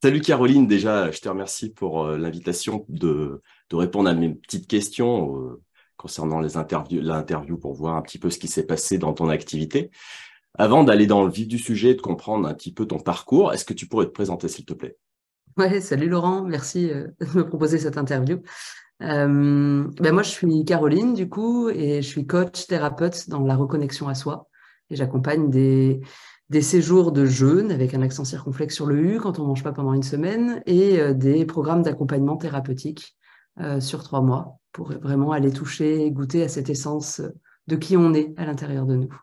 Salut Caroline, déjà, je te remercie pour l'invitation de répondre à mes petites questions concernant l'interview pour voir un petit peu ce qui s'est passé dans ton activité. Avant d'aller dans le vif du sujet, de comprendre un petit peu ton parcours, est-ce que tu pourrais te présenter, s'il te plaît? Ouais, salut Laurent, merci de me proposer cette interview. Moi, je suis Caroline, du coup, et je suis coach thérapeute dans la reconnexion à soi. Et j'accompagne des séjours de jeûne avec un accent circonflexe sur le U quand on mange pas pendant une semaine et des programmes d'accompagnement thérapeutique sur 3 mois pour vraiment aller toucher et goûter à cette essence de qui on est à l'intérieur de nous.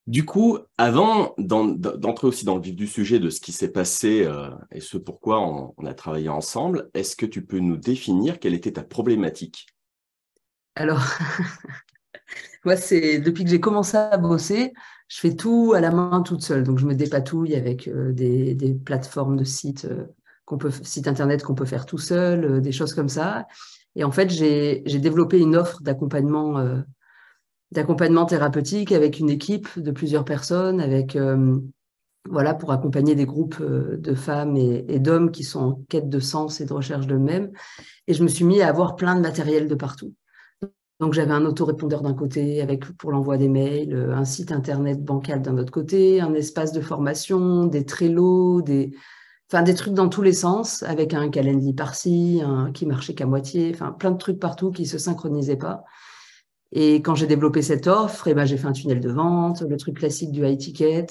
Du coup, avant d'entrer aussi dans le vif du sujet de ce qui s'est passé et ce pourquoi on a travaillé ensemble, est-ce que tu peux nous définir quelle était ta problématique? Alors, moi, c'est depuis que j'ai commencé à bosser, je fais tout à la main toute seule. Donc, je me dépatouille avec des plateformes de sites internet qu'on peut faire tout seul, des choses comme ça. Et en fait, j'ai développé une offre d'accompagnement thérapeutique avec une équipe de plusieurs personnes, voilà, pour accompagner des groupes de femmes et d'hommes qui sont en quête de sens et de recherche d'eux-mêmes. Et je me suis mis à avoir plein de matériel de partout. Donc, j'avais un autorépondeur d'un côté pour l'envoi des mails, un site internet bancal d'un autre côté, un espace de formation, des Trello, enfin, des trucs dans tous les sens, avec un Calendly par-ci, un qui marchait qu'à moitié, enfin, plein de trucs partout qui se synchronisaient pas. Et quand j'ai développé cette offre, j'ai fait un tunnel de vente, le truc classique du high ticket,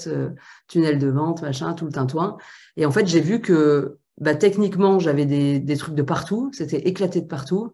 tunnel de vente, machin, tout le tintouin. Et en fait, j'ai vu que techniquement, j'avais des trucs de partout, c'était éclaté de partout.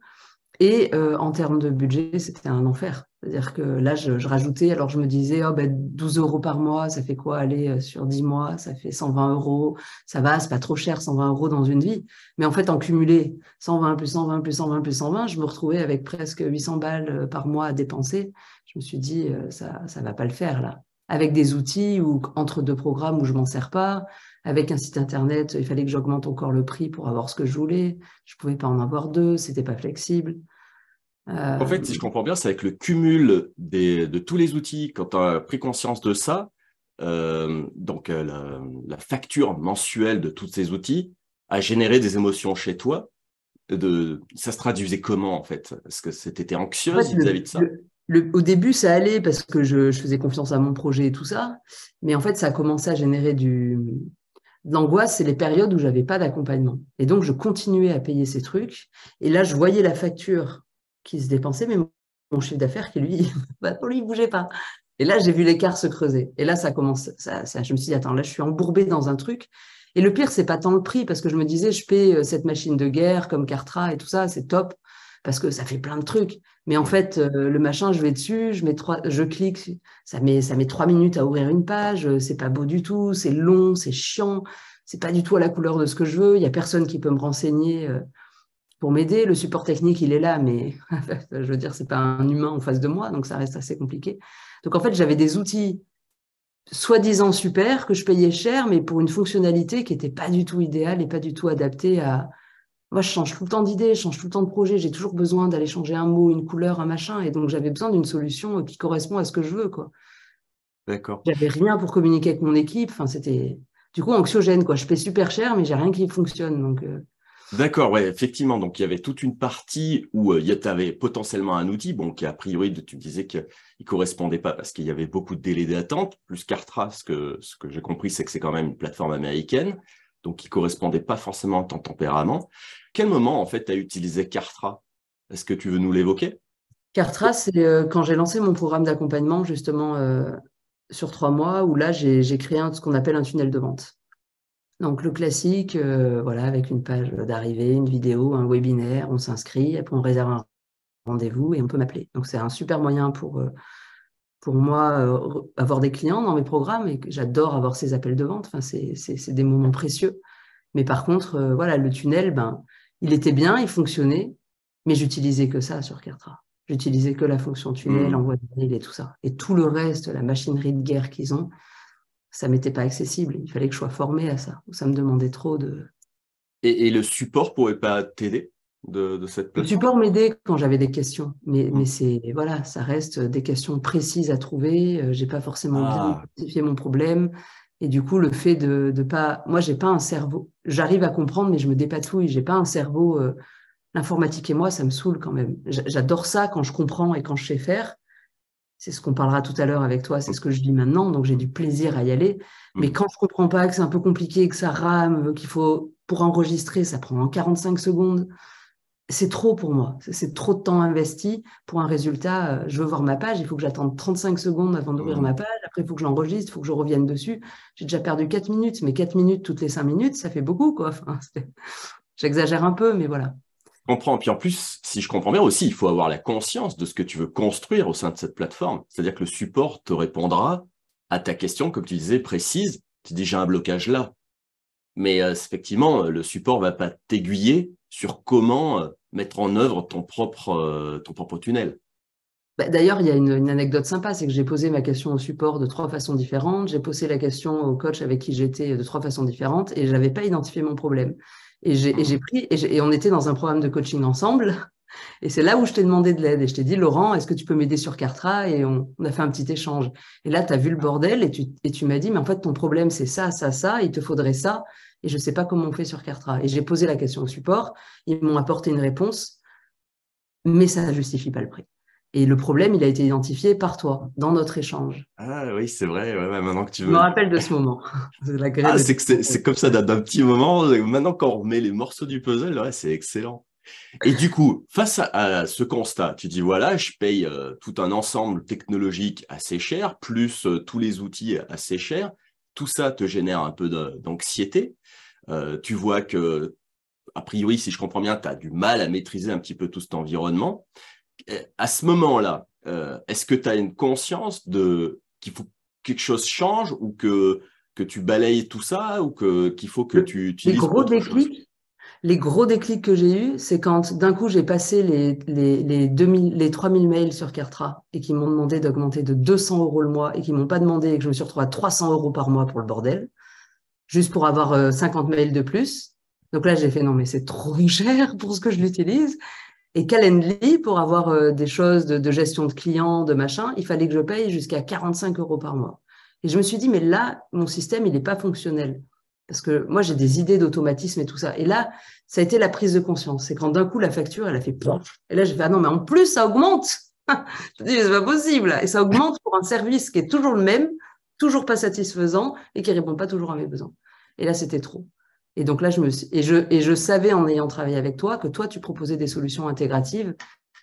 Et en termes de budget, c'était un enfer. C'est-à-dire que là, je rajoutais, alors je me disais, 12 euros par mois, ça fait quoi? Aller sur 10 mois, ça fait 120 euros. Ça va, c'est pas trop cher, 120 euros dans une vie. Mais en fait, en cumulé, 120 plus 120 plus 120 plus 120, je me retrouvais avec presque 800 balles par mois à dépenser. Je me suis dit, ça va pas le faire là. Avec des outils ou entre deux programmes où je m'en sers pas, avec un site internet, il fallait que j'augmente encore le prix pour avoir ce que je voulais. Je pouvais pas en avoir deux, c'était pas flexible. En Euh, fait, si je comprends bien, c'est avec le cumul de tous les outils, quand tu as pris conscience de ça, la facture mensuelle de tous ces outils a généré des émotions chez toi. Ça se traduisait comment, en fait? Est-ce que c'était En fait, anxieuse vis-à-vis de ça? au début, ça allait parce que je faisais confiance à mon projet et tout ça. Mais en fait, ça a commencé à générer de l'angoisse. C'est les périodes où j'avais pas d'accompagnement. Et donc, je continuais à payer ces trucs. Et là, je voyais la facture qui se dépensait, mais mon chiffre d'affaires qui, lui, pour lui, il bougeait pas. Et là, j'ai vu l'écart se creuser. Et là, ça commence. Je me suis dit, attends, là, je suis embourbée dans un truc. Et le pire, c'est pas tant le prix, parce que je me disais, je paie cette machine de guerre comme Kartra et tout ça, c'est top, parce que ça fait plein de trucs. Mais en Hmm. fait, le machin, je vais dessus, je clique, ça met 3 minutes à ouvrir une page, c'est pas beau du tout, c'est long, c'est chiant, c'est pas du tout à la couleur de ce que je veux. Il y a personne qui peut me renseigner pour m'aider. Le support technique, il est là, mais je veux dire, c'est pas un humain en face de moi, donc ça reste assez compliqué. Donc en fait, j'avais des outils soi-disant super que je payais cher, mais pour une fonctionnalité qui était pas du tout idéale et pas du tout adaptée à. Moi, je change tout le temps d'idée, je change tout le temps de projet. J'ai toujours besoin d'aller changer un mot, une couleur, un machin. Et donc, j'avais besoin d'une solution qui correspond à ce que je veux, quoi. D'accord. J'avais rien pour communiquer avec mon équipe. Enfin, c'était du coup anxiogène, quoi. Je paie super cher, mais j'ai rien qui fonctionne. Donc, D'accord, ouais, effectivement. Donc, il y avait toute une partie où tu avais potentiellement un outil, bon, qui a priori, tu me disais qu'il ne correspondait pas parce qu'il y avait beaucoup de délais d'attente, plus Kartra, ce que j'ai compris, c'est que c'est quand même une plateforme américaine, donc qui ne correspondait pas forcément à ton tempérament. Quel moment, en fait, tu as utilisé Kartra? Est-ce que tu veux nous l'évoquer? Kartra, c'est quand j'ai lancé mon programme d'accompagnement, justement, sur 3 mois, où là, j'ai créé ce qu'on appelle un tunnel de vente. Donc, le classique, voilà, avec une page d'arrivée, une vidéo, un webinaire, on s'inscrit, après on réserve un rendez-vous et on peut m'appeler. Donc, c'est un super moyen pour moi avoir des clients dans mes programmes et que j'adore avoir ces appels de vente. Enfin, c'est des moments précieux. Mais par contre, voilà, le tunnel, il était bien, il fonctionnait, mais j'utilisais que ça sur Kartra. J'utilisais que la fonction tunnel, Hmm. envoi de mail et tout ça. Et tout le reste, la machinerie de guerre qu'ils ont, ça m'était pas accessible. Il fallait que je sois formée à ça. Ça me demandait trop de. Et le support pourrait pas t'aider de cette Le plateforme? support m'aidait quand j'avais des questions, mais Hmm. voilà, ça reste des questions précises à trouver. J'ai pas forcément bien Ah, identifié mon problème. Et du coup, le fait de pas, moi, j'ai pas un cerveau. j'arrive à comprendre, mais je me dépatouille. J'ai pas un cerveau. L'informatique et moi, ça me saoule quand même. J'adore ça quand je comprends et quand je sais faire. C'est ce qu'on parlera tout à l'heure avec toi, c'est ce que je vis maintenant, donc j'ai du plaisir à y aller. Mais Mhm. quand je comprends pas, que c'est un peu compliqué, que ça rame, qu'il faut, pour enregistrer, ça prend 45 secondes, c'est trop pour moi. C'est trop de temps investi pour un résultat. Je veux voir ma page, il faut que j'attende 35 secondes avant d'ouvrir ma Mhm. page. Après, il faut que je l'enregistre, il faut que je revienne dessus. J'ai déjà perdu 4 minutes, mais 4 minutes toutes les 5 minutes, ça fait beaucoup, quoi. Enfin, j'exagère un peu, mais voilà. Je comprends. Puis en plus, si je comprends bien aussi, il faut avoir la conscience de ce que tu veux construire au sein de cette plateforme. C'est-à-dire que le support te répondra à ta question, comme tu disais, précise. Tu dis, j'ai un blocage là. Mais effectivement, le support va pas t'aiguiller sur comment mettre en œuvre ton propre tunnel. Bah, d'ailleurs, il y a une anecdote sympa, c'est que j'ai posé ma question au support de 3 façons différentes. J'ai posé la question au coach avec qui j'étais de 3 façons différentes et je n'avais pas identifié mon problème. Et j'ai Mhm. pris, et on était dans un programme de coaching ensemble. Et c'est là où je t'ai demandé de l'aide. Et je t'ai dit, Laurent, est-ce que tu peux m'aider sur Kartra? Et on a fait un petit échange. Et là, tu as vu le bordel et tu m'as dit, mais en fait, ton problème, c'est ça, ça, ça, il te faudrait ça. Et je ne sais pas comment on fait sur Kartra. Et j'ai posé la question au support. Ils m'ont apporté une réponse, mais ça ne justifie pas le prix. Et le problème, il a été identifié par toi dans notre échange. Ah oui, c'est vrai. Ouais, ouais, maintenant que tu Je me veux. rappelle de ce moment. C'est la Ah, graine c'est était que c'est comme ça d'un petit moment. Maintenant, quand on remet les morceaux du puzzle, ouais, c'est excellent. Et du coup, face à ce constat, tu dis voilà, je paye tout un ensemble technologique assez cher, plus tous les outils assez chers. Tout ça te génère un peu d'anxiété. Tu vois que, a priori, si je comprends bien, tu as du mal à maîtriser un petit peu tout cet environnement. À ce moment-là, est-ce que tu as une conscience de qu'il faut que quelque chose change ou que tu balayes tout ça ou qu'il faut que tu Les utilises gros autre chose? déclics, les gros déclics que j'ai eus, c'est quand d'un coup j'ai passé les 2000, les 3000 mails sur Kartra et qui m'ont demandé d'augmenter de 200 euros le mois et qui m'ont pas demandé et que je me suis retrouvée à 300 euros par mois pour le bordel, juste pour avoir 50 mails de plus. Donc là, j'ai fait non, mais c'est trop cher pour ce que je l'utilise. Et Calendly, pour avoir des choses de gestion de clients, de machin, il fallait que je paye jusqu'à 45 euros par mois. Et je me suis dit, mais là, mon système, il n'est pas fonctionnel. Parce que moi, j'ai des idées d'automatisme et tout ça. Et là, ça a été la prise de conscience. C'est quand d'un coup, la facture, elle a fait plouf. Et là, j'ai fait, ah non, mais en plus, ça augmente. Je me dis, mais c'est pas possible. Et ça augmente pour un service qui est toujours le même, toujours pas satisfaisant et qui répond pas toujours à mes besoins. Et là, c'était trop. Et donc là, je savais en ayant travaillé avec toi que toi, tu proposais des solutions intégratives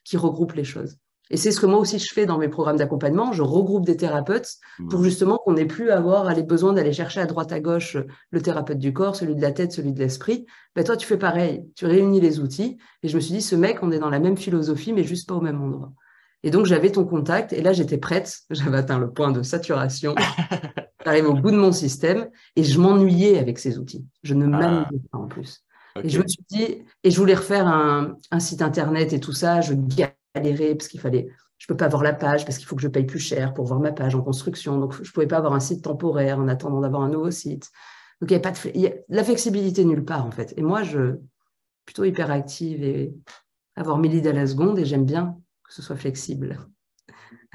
qui regroupent les choses. Et c'est ce que moi aussi je fais dans mes programmes d'accompagnement. Je regroupe des thérapeutes pour Mhm. justement qu'on n'ait plus à avoir les besoins d'aller chercher à droite à gauche le thérapeute du corps, celui de la tête, celui de l'esprit. Ben toi, tu fais pareil. Tu réunis les outils. Et je me suis dit, ce mec, on est dans la même philosophie, mais juste pas au même endroit. Et donc, j'avais ton contact. Et là, j'étais prête. J'avais atteint le point de saturation. J'arrive au bout de mon système et je m'ennuyais avec ces outils. Je ne m'amusais Ah, pas en plus. Et je me ok. suis dit, et je voulais refaire un site internet et tout ça, je galérais parce qu'il fallait, je peux pas avoir la page parce qu'il faut que je paye plus cher pour voir ma page en construction. Donc, je pouvais pas avoir un site temporaire en attendant d'avoir un nouveau site. Donc, il y a pas il y a la flexibilité nulle part en fait. Et moi, je plutôt hyperactive et avoir 1000 idées à la seconde et j'aime bien que ce soit flexible.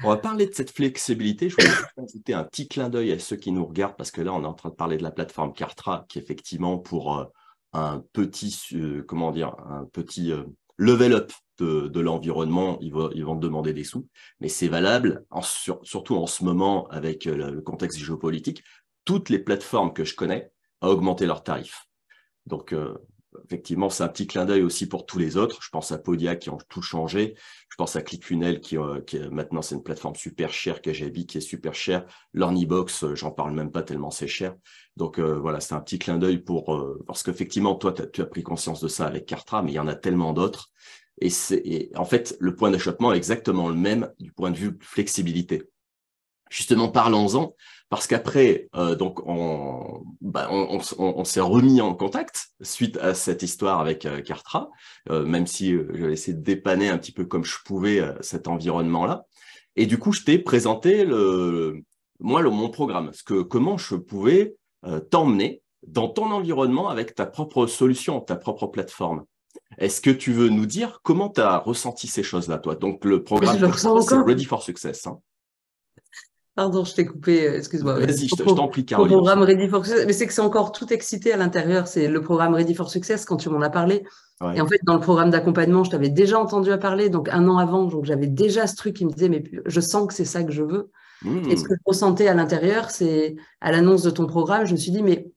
On va parler de cette flexibilité. Je voulais juste ajouter un petit clin d'œil à ceux qui nous regardent, parce que là, on est en train de parler de la plateforme Kartra, qui effectivement, pour un petit, comment dire, un petit level up de l'environnement, ils vont te demander des sous. Mais c'est valable, surtout en ce moment, avec le contexte géopolitique. Toutes les plateformes que je connais ont augmenté leurs tarifs. Donc, effectivement, c'est un petit clin d'œil aussi pour tous les autres. Je pense à Podia qui ont tout changé. Je pense à ClickFunnels maintenant, c'est une plateforme super chère, KGB qui est super chère. Learnybox, j'en parle même pas tellement c'est cher. Donc, voilà, c'est un petit clin d'œil parce qu'effectivement, toi, tu as pris conscience de ça avec Kartra, mais il y en a tellement d'autres. Et en fait, le point d'achoppement est exactement le même du point de vue flexibilité. Justement, parlons-en, parce qu'après, donc on s'est remis en contact suite à cette histoire avec Kartra, même si j'avais essayé de dépanner un petit peu comme je pouvais cet environnement-là. Et du coup, je t'ai présenté mon programme, comment je pouvais t'emmener dans ton environnement avec ta propre solution, ta propre plateforme. Est-ce que tu veux nous dire comment tu as ressenti ces choses-là, toi? Donc, le Je programme le que je ressens propose, c'est encore. Ready for Success, hein. Pardon, je t'ai coupé, excuse-moi. Oui. Vas-y, je t'en prie, Ton Caroline. programme Ready for Success, mais c'est que c'est encore tout excité à l'intérieur. C'est le programme Ready for Success quand tu m'en as parlé. Et Ouais. en fait, dans le programme d'accompagnement, je t'avais déjà entendu à parler, donc un an avant, donc j'avais déjà ce truc qui me disait, mais je sens que c'est ça que je veux. Et ce que Hmm. je ressentais à l'intérieur, c'est à l'annonce de ton programme, je me suis dit, mais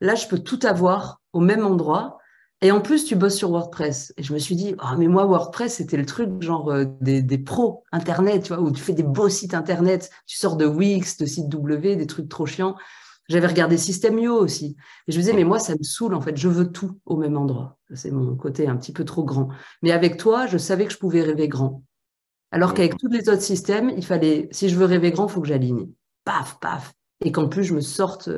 là, je peux tout avoir au même endroit. Et en plus, tu bosses sur WordPress. Et je me suis dit, oh, mais moi, WordPress, c'était le truc genre des pros Internet, tu vois, où tu fais des beaux sites Internet. Tu sors de Wix, de site W, des trucs trop chiants. J'avais regardé System.io aussi. Et je me disais, mais moi, ça me saoule, en fait. Je veux tout au même endroit. C'est mon côté un petit peu trop grand. Mais avec toi, je savais que je pouvais rêver grand. Alors qu'avec Hmm. tous les autres systèmes, il fallait, si je veux rêver grand, il faut que j'aligne. Paf, paf. Et qu'en plus, je me sorte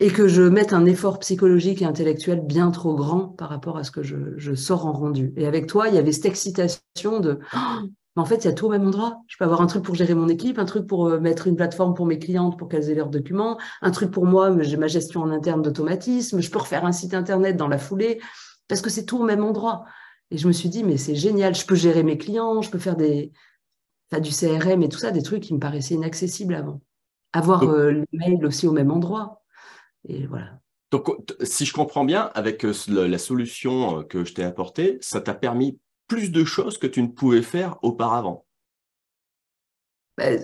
et que je mette un effort psychologique et intellectuel bien trop grand par rapport à ce que je sors en rendu. Et avec toi, il y avait cette excitation de mais en fait, il y a tout au même endroit. Je peux avoir un truc pour gérer mon équipe, un truc pour mettre une plateforme pour mes clientes pour qu'elles aient leurs documents, un truc pour moi, j'ai ma gestion en interne d'automatisme, je peux refaire un site internet dans la foulée, parce que c'est tout au même endroit. Et je me suis dit, mais c'est génial, je peux gérer mes clients, je peux faire du CRM et tout ça, des trucs qui me paraissaient inaccessibles avant. Avoir Donc, les mails aussi au même endroit. Et voilà. si je comprends bien, avec la solution que je t'ai apportée, ça t'a permis plus de choses que tu ne pouvais faire auparavant.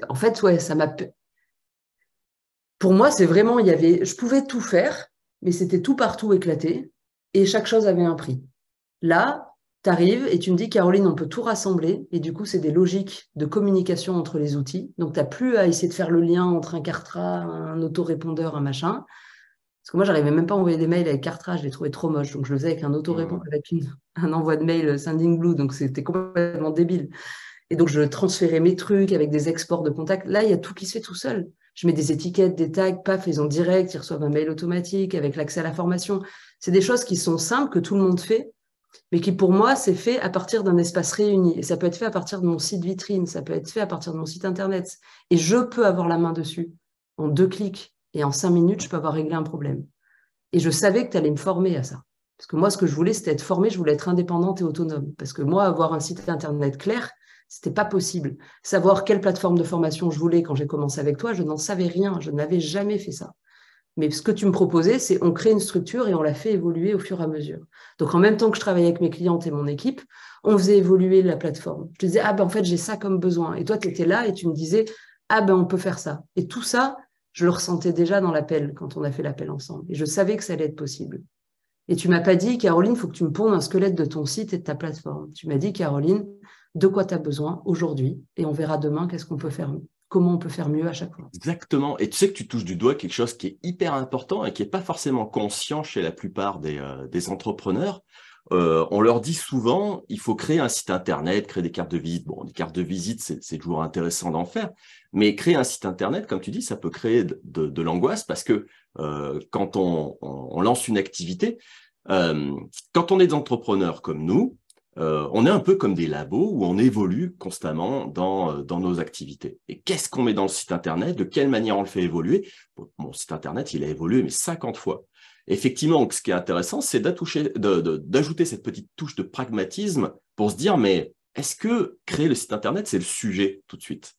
En fait, ouais, ça m'a. Pour moi, c'est vraiment, je pouvais tout faire, mais c'était tout partout éclaté, et chaque chose avait un prix. Là, tu arrives et tu me dis, Caroline, on peut tout rassembler, et du coup, c'est des logiques de communication entre les outils. Donc, tu n'as plus à essayer de faire le lien entre un Cartra, un autorépondeur, un machin. Parce que moi, j'arrivais même pas à envoyer des mails avec Cartra, je les trouvais trop moches. Donc, je le faisais avec un autorépondeur, Hmm. avec un envoi de mail Sending Blue, donc c'était complètement débile. Et donc, je transférais mes trucs avec des exports de contacts. Là, il y a tout qui se fait tout seul. Je mets des étiquettes, des tags, paf, ils ont direct, ils reçoivent un mail automatique avec l'accès à la formation. C'est des choses qui sont simples, que tout le monde fait, mais qui, pour moi, c'est fait à partir d'un espace réuni. Et ça peut être fait à partir de mon site vitrine, ça peut être fait à partir de mon site Internet. Et je peux avoir la main dessus en 2 clics. Et en 5 minutes, je peux avoir réglé un problème. Et je savais que tu allais me former à ça. Parce que moi, ce que je voulais, c'était être formée, je voulais être indépendante et autonome. Parce que moi, avoir un site Internet clair, c'était pas possible. Savoir quelle plateforme de formation je voulais quand j'ai commencé avec toi, je n'en savais rien. Je n'avais jamais fait ça. Mais ce que tu me proposais, c'est on crée une structure et on la fait évoluer au fur et à mesure. Donc, en même temps que je travaillais avec mes clientes et mon équipe, on faisait évoluer la plateforme. Je te disais, ah ben en fait, j'ai ça comme besoin. Et toi, tu étais là et tu me disais, ah ben on peut faire ça. Et tout ça, je le ressentais déjà dans l'appel, quand on a fait l'appel ensemble. Et je savais que ça allait être possible. Et tu m'as pas dit, Caroline, il faut que tu me pondes un squelette de ton site et de ta plateforme. Tu m'as dit, Caroline, de quoi tu as besoin aujourd'hui et on verra demain qu'est-ce qu'on peut faire, comment on peut faire mieux à chaque fois. Exactement. Et tu sais que tu touches du doigt quelque chose qui est hyper important et qui n'est pas forcément conscient chez la plupart des entrepreneurs. On leur dit souvent, il faut créer un site internet, créer des cartes de visite. Bon, des cartes de visite, c'est toujours intéressant d'en faire, mais créer un site internet, comme tu dis, ça peut créer de l'angoisse parce que quand on lance une activité, quand on est des entrepreneurs comme nous, on est un peu comme des labos où on évolue constamment dans nos activités. Et qu'est-ce qu'on met dans le site internet? De quelle manière on le fait évoluer? Mon site internet, il a évolué, mais 50 fois. Effectivement, ce qui est intéressant, c'est d'ajouter cette petite touche de pragmatisme pour se dire, mais est-ce que créer le site internet, c'est le sujet tout de suite?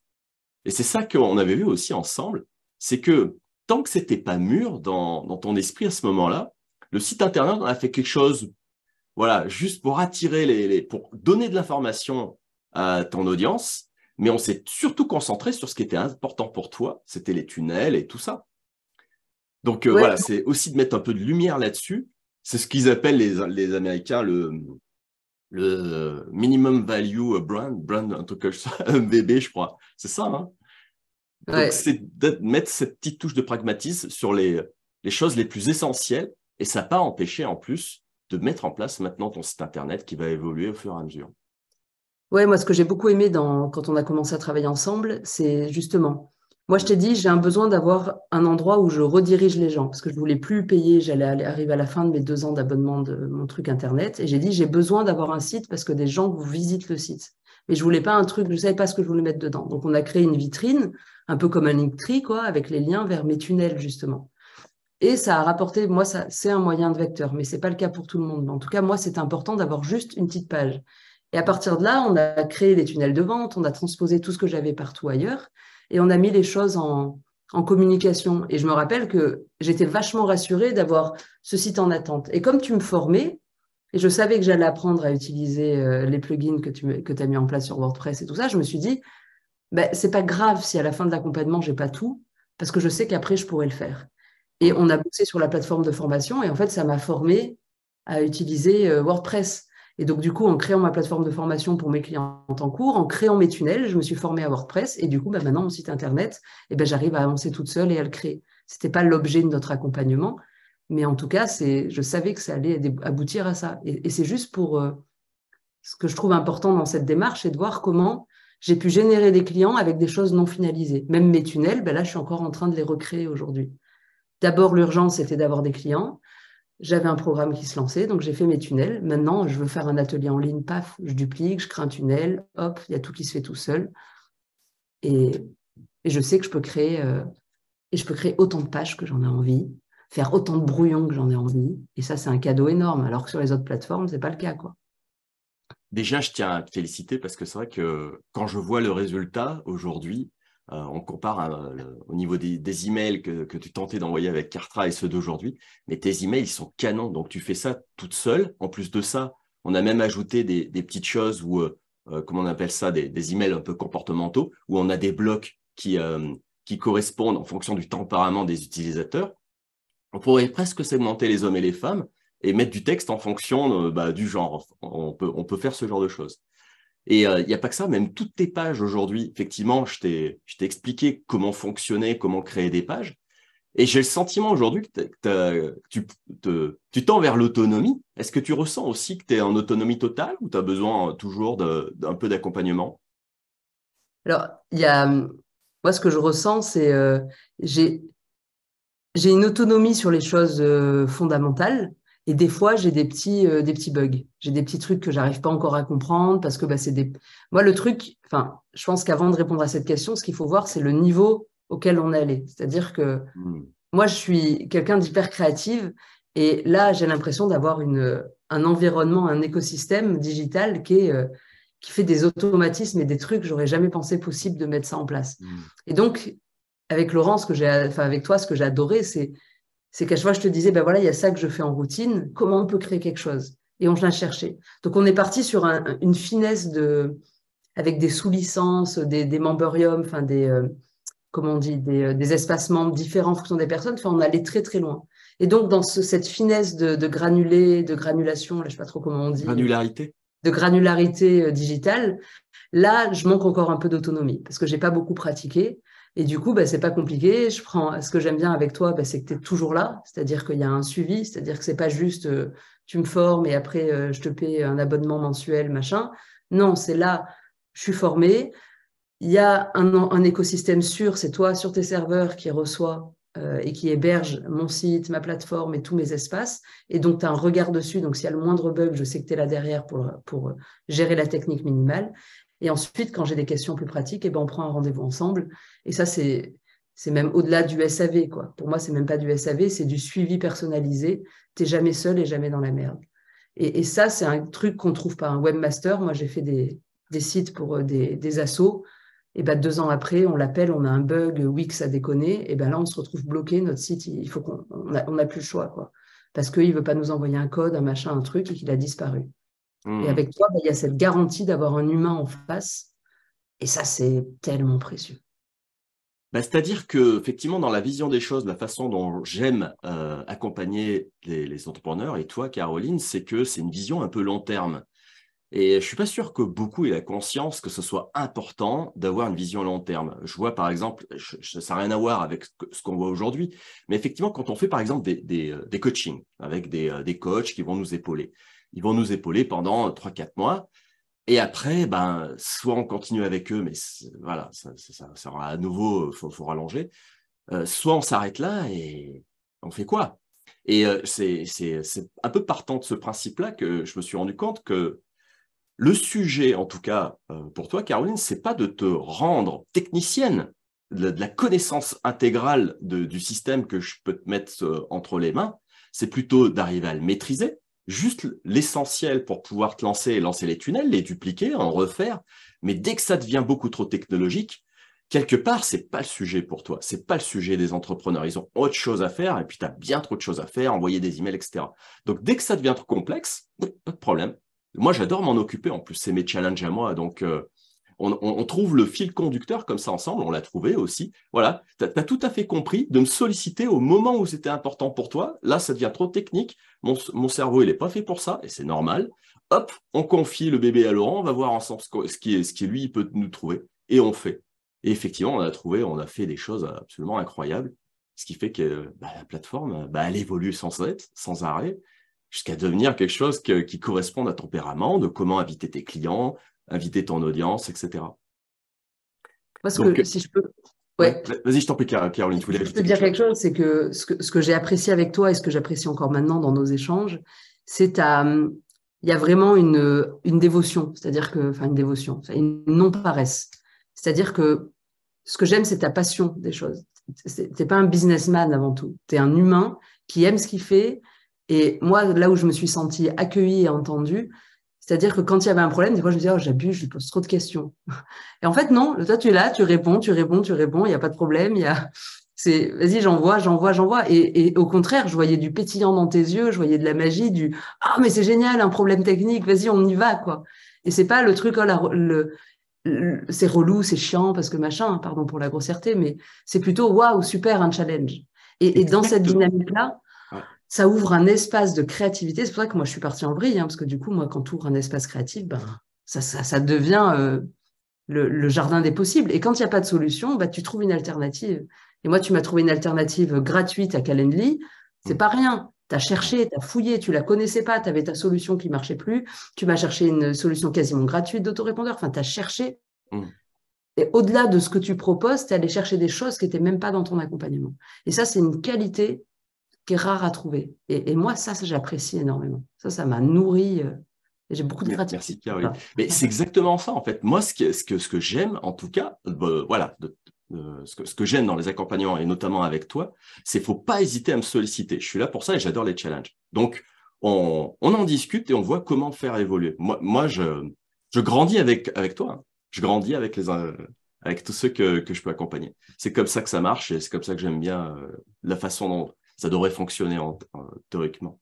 Et c'est ça qu'on avait vu aussi ensemble, c'est que tant que c'était pas mûr dans ton esprit à ce moment-là, le site internet, on a fait quelque chose, voilà, juste pour attirer pour donner de l'information à ton audience, mais on s'est surtout concentré sur ce qui était important pour toi, c'était les tunnels et tout ça. Donc Ouais, voilà, c'est aussi de mettre un peu de lumière là-dessus. C'est ce qu'ils appellent les Américains le minimum value brand, un truc comme ça, MVB, je crois. C'est ça, hein? Donc ouais. c'est de mettre cette petite touche de pragmatisme sur les choses les plus essentielles, et ça n'a pas empêché en plus de mettre en place maintenant ton site internet qui va évoluer au fur et à mesure. Ouais, moi, ce que j'ai beaucoup aimé quand on a commencé à travailler ensemble, c'est justement, moi, je t'ai dit, j'ai un besoin d'avoir un endroit où je redirige les gens, parce que je voulais plus payer, arriver à la fin de mes 2 ans d'abonnement de mon truc Internet, et j'ai dit, j'ai besoin d'avoir un site parce que des gens vous visitent le site. Mais je voulais pas un truc, je savais pas ce que je voulais mettre dedans. Donc, on a créé une vitrine, un peu comme un Linktree, quoi, avec les liens vers mes tunnels, justement. Et ça a rapporté, moi, ça, c'est un moyen de vecteur, mais c'est pas le cas pour tout le monde. Mais en tout cas, moi, c'est important d'avoir juste une petite page. Et à partir de là, on a créé les tunnels de vente, on a transposé tout ce que j'avais partout ailleurs. et on a mis les choses en communication. Et je me rappelle que j'étais vachement rassurée d'avoir ce site en attente. Et comme tu me formais, et je savais que j'allais apprendre à utiliser les plugins que tu as mis en place sur WordPress et tout ça, je me suis dit, ben, c'est pas grave si à la fin de l'accompagnement, j'ai pas tout, parce que je sais qu'après, je pourrais le faire. Et on a bossé sur la plateforme de formation, et en fait, ça m'a formée à utiliser WordPress. Et donc, du coup, en créant ma plateforme de formation pour mes clients en cours, en créant mes tunnels, je me suis formée à WordPress. Et du coup, ben, maintenant, mon site Internet, j'arrive à avancer toute seule et à le créer. Ce n'était pas l'objet de notre accompagnement, mais en tout cas, je savais que ça allait aboutir à ça. Et c'est juste pour ce que je trouve important dans cette démarche, c'est de voir comment j'ai pu générer des clients avec des choses non finalisées. Même mes tunnels, ben là, je suis encore en train de les recréer aujourd'hui. D'abord, l'urgence, c'était d'avoir des clients. J'avais un programme qui se lançait, donc j'ai fait mes tunnels. Maintenant, je veux faire un atelier en ligne, paf, je duplique, je crée un tunnel, hop, il y a tout qui se fait tout seul. Et je sais que je peux créer autant de pages que j'en ai envie, faire autant de brouillons que j'en ai envie. Et ça, c'est un cadeau énorme. Alors que sur les autres plateformes, c'est pas le cas, quoi. Déjà, je tiens à te féliciter parce que c'est vrai que quand je vois le résultat aujourd'hui, on compare au niveau des emails que tu tentais d'envoyer avec Kartra et ceux d'aujourd'hui, mais tes emails, ils sont canons. Donc, tu fais ça toute seule. En plus de ça, on a même ajouté des petites choses où, comment on appelle ça, des emails un peu comportementaux, où on a des blocs qui correspondent en fonction du tempérament des utilisateurs. On pourrait presque segmenter les hommes et les femmes et mettre du texte en fonction du genre. On peut faire ce genre de choses. Et il n'y a pas que ça, même toutes tes pages aujourd'hui, effectivement, je t'ai expliqué comment fonctionner, comment créer des pages. Et j'ai le sentiment aujourd'hui que tu tends vers l'autonomie. Est-ce que tu ressens aussi que tu es en autonomie totale ou tu as besoin toujours d'un peu d'accompagnement? Alors, moi, ce que je ressens, c'est j'ai une autonomie sur les choses fondamentales. Et des fois, j'ai des petits bugs. J'ai des petits trucs que j'arrive pas encore à comprendre parce que c'est des. Moi, le truc, enfin, je pense qu'avant de répondre à cette question, ce qu'il faut voir, c'est le niveau auquel on est allé. C'est-à-dire que moi, je suis quelqu'un d'hyper créative et là, j'ai l'impression d'avoir un environnement, un écosystème digital qui fait des automatismes et des trucs que j'aurais jamais pensé possible de mettre ça en place. Et donc, avec Laurence, avec toi, ce que j'ai adoré, c'est qu'à chaque fois, je te disais, ben voilà, il y a ça que je fais en routine, comment on peut créer quelque chose? Et on l'a cherché. Donc, on est parti sur une finesse avec des sous-licences, des memboriums, enfin, comment on dit, des espaces membres différents en fonction des personnes. Enfin, on allait très, très loin. Et donc, dans cette finesse de granulé, de granulation, là, je sais pas trop comment on dit. Granularité. De granularité digitale, là, je manque encore un peu d'autonomie parce que j'ai pas beaucoup pratiqué. Et du coup, c'est pas compliqué. Ce que j'aime bien avec toi, c'est que tu es toujours là. C'est-à-dire qu'il y a un suivi. C'est-à-dire que c'est pas juste tu me formes et après je te paie un abonnement mensuel, machin. Non, c'est là, je suis formée. Il y a un écosystème sûr. C'est toi sur tes serveurs qui reçoit et qui héberge mon site, ma plateforme et tous mes espaces. Et donc, tu as un regard dessus. Donc, s'il y a le moindre bug, je sais que tu es là derrière pour gérer la technique minimale. Et ensuite, quand j'ai des questions plus pratiques, on prend un rendez-vous ensemble. Et ça, c'est même au-delà du SAV, quoi. Pour moi, c'est même pas du SAV, c'est du suivi personnalisé. Tu n'es jamais seul et jamais dans la merde. Et ça, c'est un truc qu'on trouve pas un webmaster. Moi, j'ai fait des sites pour des assos. Et 2 ans après, on l'appelle, on a un bug, Wix a déconné. Et là, on se retrouve bloqué. Notre site, il faut on n'a plus le choix, quoi. Parce qu'il ne veut pas nous envoyer un code, un machin, un truc, et qu'il a disparu. Et avec toi, il y a cette garantie d'avoir un humain en face. Et ça, c'est tellement précieux. C'est-à-dire que, effectivement, dans la vision des choses, la façon dont j'aime accompagner les entrepreneurs, et toi, Caroline, c'est que c'est une vision un peu long terme. Et je ne suis pas sûr que beaucoup aient la conscience que ce soit important d'avoir une vision long terme. Je vois, par exemple, ça n'a rien à voir avec ce qu'on voit aujourd'hui, mais effectivement, quand on fait, par exemple, des coachings avec des coachs qui vont nous épauler, ils vont nous épauler pendant 3-4 mois. Et après, soit on continue avec eux, mais voilà, ça sera à nouveau, faut rallonger. Soit on s'arrête là et on fait quoi? Et c'est un peu partant de ce principe-là que je me suis rendu compte que le sujet, en tout cas pour toi, Caroline, c'est pas de te rendre technicienne de la connaissance intégrale du système que je peux te mettre entre les mains. C'est plutôt d'arriver à le maîtriser. Juste l'essentiel pour pouvoir te lancer les tunnels, les dupliquer, en refaire. Mais dès que ça devient beaucoup trop technologique, quelque part, c'est pas le sujet pour toi. C'est pas le sujet des entrepreneurs. Ils ont autre chose à faire et puis tu as bien trop de choses à faire, envoyer des emails, etc. Donc, dès que ça devient trop complexe, pas de problème. Moi, j'adore m'en occuper. En plus, c'est mes challenges à moi. Donc, on trouve le fil conducteur comme ça ensemble. On l'a trouvé aussi. Voilà. Tu as tout à fait compris de me solliciter au moment où c'était important pour toi. Là, ça devient trop technique. Mon cerveau, il n'est pas fait pour ça et c'est normal. Hop, on confie le bébé à Laurent. On va voir ensemble ce qui lui, il peut nous trouver. Et on fait. Et effectivement, on a fait des choses absolument incroyables, ce qui fait que la plateforme, elle évolue sans arrêt, jusqu'à devenir quelque chose qui corresponde à ton tempérament, de comment inviter tes clients, inviter ton audience, etc. Parce Donc, que si je peux, ouais, ouais, vas-y, je t'en prie, Caroline, tu voulais je peux ajouter dire quelque quelque chose? chose, c'est que ce que j'ai apprécié avec toi et ce que j'apprécie encore maintenant dans nos échanges, c'est il y a vraiment une dévotion, c'est-à-dire que, enfin une dévotion, une non-paresse. C'est-à-dire que ce que j'aime, c'est ta passion des choses. T'es pas un businessman avant tout. Tu es un humain qui aime ce qu'il fait. Et moi, là où je me suis sentie accueillie et entendue, c'est-à-dire que quand il y avait un problème, des fois, je me disais, oh, j'abuse, je lui pose trop de questions. Et en fait, non, toi, tu es là, tu réponds, tu réponds, tu réponds, il n'y a pas de problème, vas-y, j'envoie, j'envoie, j'envoie. Et au contraire, je voyais du pétillant dans tes yeux, je voyais de la magie, ah, mais c'est génial, un problème technique, vas-y, on y va, quoi. Et c'est pas le truc, oh, c'est relou, c'est chiant, parce que machin, pardon pour la grossièreté, mais c'est plutôt, waouh, super, un challenge. Et dans cette Exactement. dynamique-là, Ouais. ça ouvre un espace de créativité. C'est pour ça que moi, je suis partie en vrille, parce que du coup, moi, quand tu ouvres un espace créatif, ben, ça devient le jardin des possibles. Et quand il n'y a pas de solution, tu trouves une alternative. Et moi, tu m'as trouvé une alternative gratuite à Calendly. C'est Mm. pas rien. Tu as Ouais. cherché, tu as fouillé, tu la connaissais pas, tu avais ta solution qui marchait plus. Tu m'as cherché une solution quasiment gratuite d'autorépondeur. Enfin, tu as cherché. Mm. Et au-delà de ce que tu proposes, tu es allé chercher des choses qui n'étaient même pas dans ton accompagnement. Et ça, c'est une qualité qui est rare à trouver. Et moi, ça j'apprécie énormément. Ça m'a nourri. Et j'ai beaucoup de gratitude Merci, pour Caroline. ça. Mais c'est exactement ça, en fait. Moi, ce que j'aime, en tout cas, voilà, ce que j'aime dans les accompagnements, et notamment avec toi, c'est qu'il ne faut pas hésiter à me solliciter. Je suis là pour ça et j'adore les challenges. Donc, on en discute et on voit comment faire évoluer. Moi je grandis avec toi. Hein. Je grandis avec tous ceux que je peux accompagner. C'est comme ça que ça marche et c'est comme ça que j'aime bien la façon dont ça devrait fonctionner théoriquement.